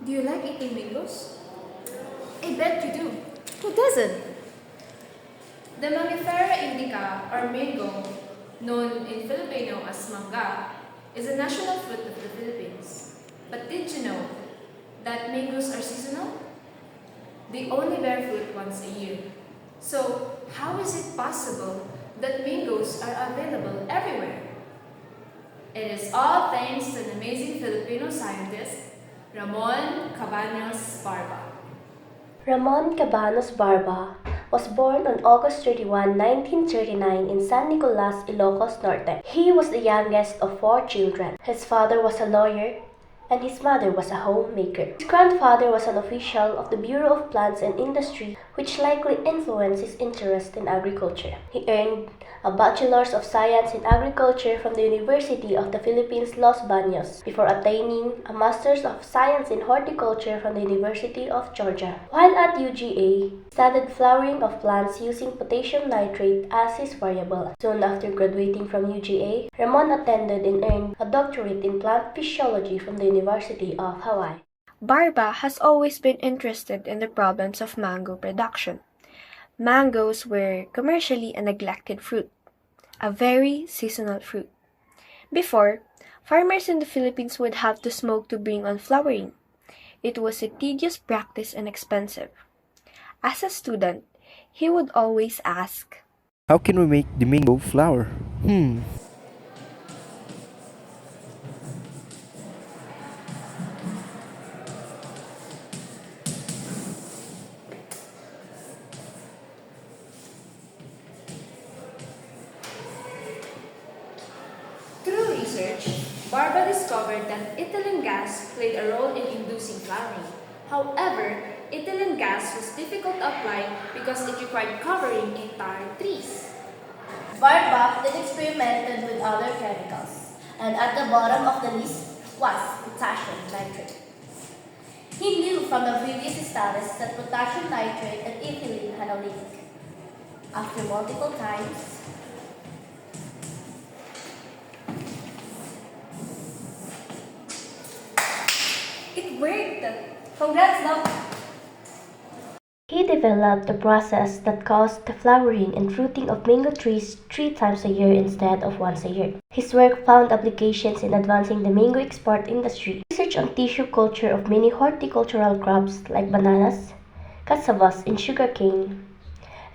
Do you like eating mangoes? I bet you do. Who doesn't? The Mangifera indica, or mango, known in Filipino as manga, is a national fruit of the Philippines. But did you know that mangoes are seasonal? They only bear fruit once a year. So, how is it possible that mangoes are available everywhere? It is all thanks to an amazing Filipino scientist, Ramon Cabaños Barba. Ramon Cabanos Barba was born on August 31, 1939 in San Nicolas, Ilocos Norte. He was the youngest of four children. His father was a lawyer and his mother was a homemaker. His grandfather was an official of the Bureau of Plants and Industry, which likely influenced his interest in agriculture. He earned a Bachelor's of Science in Agriculture from the University of the Philippines, Los Baños, before attaining a Master's of Science in Horticulture from the University of Georgia. While at UGA, he studied flowering of plants using potassium nitrate as his variable. Soon after graduating from UGA, Ramon attended and earned a doctorate in plant physiology from the University of Hawaii. Barba has always been interested in the problems of mango production. Mangoes were commercially a neglected fruit, a very seasonal fruit. Before, farmers in the Philippines would have to smoke to bring on flowering. It was a tedious practice and expensive. As a student, he would always ask, How can we make the mango flower? Through research, Barba discovered that ethylene gas played a role in inducing flowering. However, ethylene gas was difficult to apply because it required covering entire trees. Barba then experimented with other chemicals, and at the bottom of the list was potassium nitrate. He knew from the previous studies that potassium nitrate and ethylene had a link. After multiple times, it worked! Congrats, Doc! He developed a process that caused the flowering and fruiting of mango trees 3 times a year instead of once a year. His work found applications in advancing the mango export industry. Research on tissue culture of many horticultural crops like bananas, cassavas, and sugarcane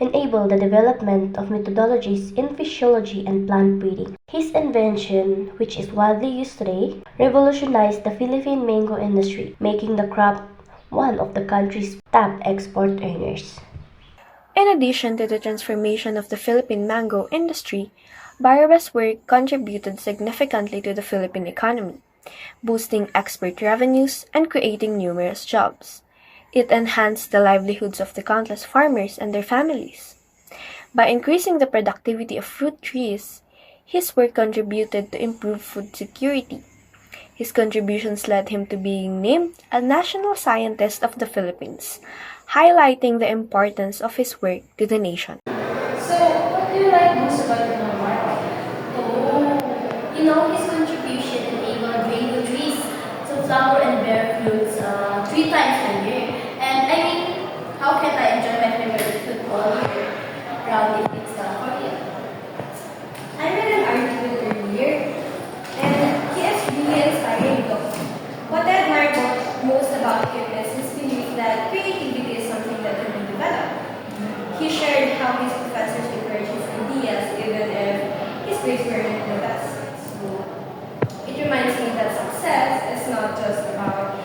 enabled the development of methodologies in physiology and plant breeding. His invention, which is widely used today, revolutionized the Philippine mango industry, making the crop one of the country's top export earners. in addition to the transformation of the Philippine mango industry, Barba's work contributed significantly to the Philippine economy, boosting export revenues and creating numerous jobs. It enhanced the livelihoods of the countless farmers and their families. By increasing the productivity of fruit trees, his work contributed to improve food security. His contributions led him to being named a National Scientist of the Philippines, highlighting the importance of his work to the nation. So, what do you like most about the Barba? Oh, his contribution enabled mango trees to flower and bear fruits 3 times a year. And I mean, how can I enjoy my favorite food all year round if it's not for you? I read an article earlier, and he is really inspiring though. What I admire most about him is his belief that creativity is something that can be developed. He shared how his professors encourage his ideas even if his grades weren't the best. So it reminds me that success is not just about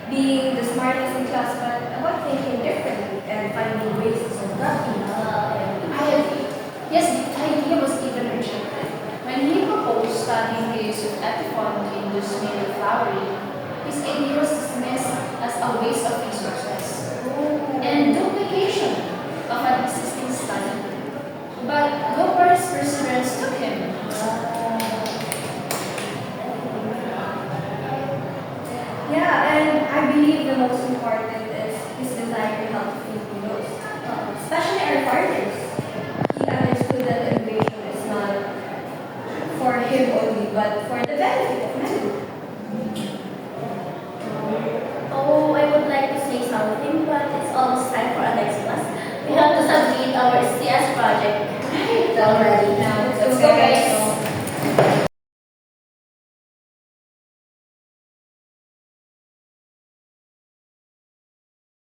being the smartest in class, but about thinking differently and finding ways to solve problems. I agree. Yes, the idea was even rejected. When he proposed studying the use of Epifon to induce male flowering, his idea was dismissed as a waste of resources and duplication of an existing study. But Gopar's perseverance took him. Yeah, and I believe the most important is his desire to help Filipinos, especially our farmers. He understood that innovation is not for him only, but for the benefit of many. Oh, already.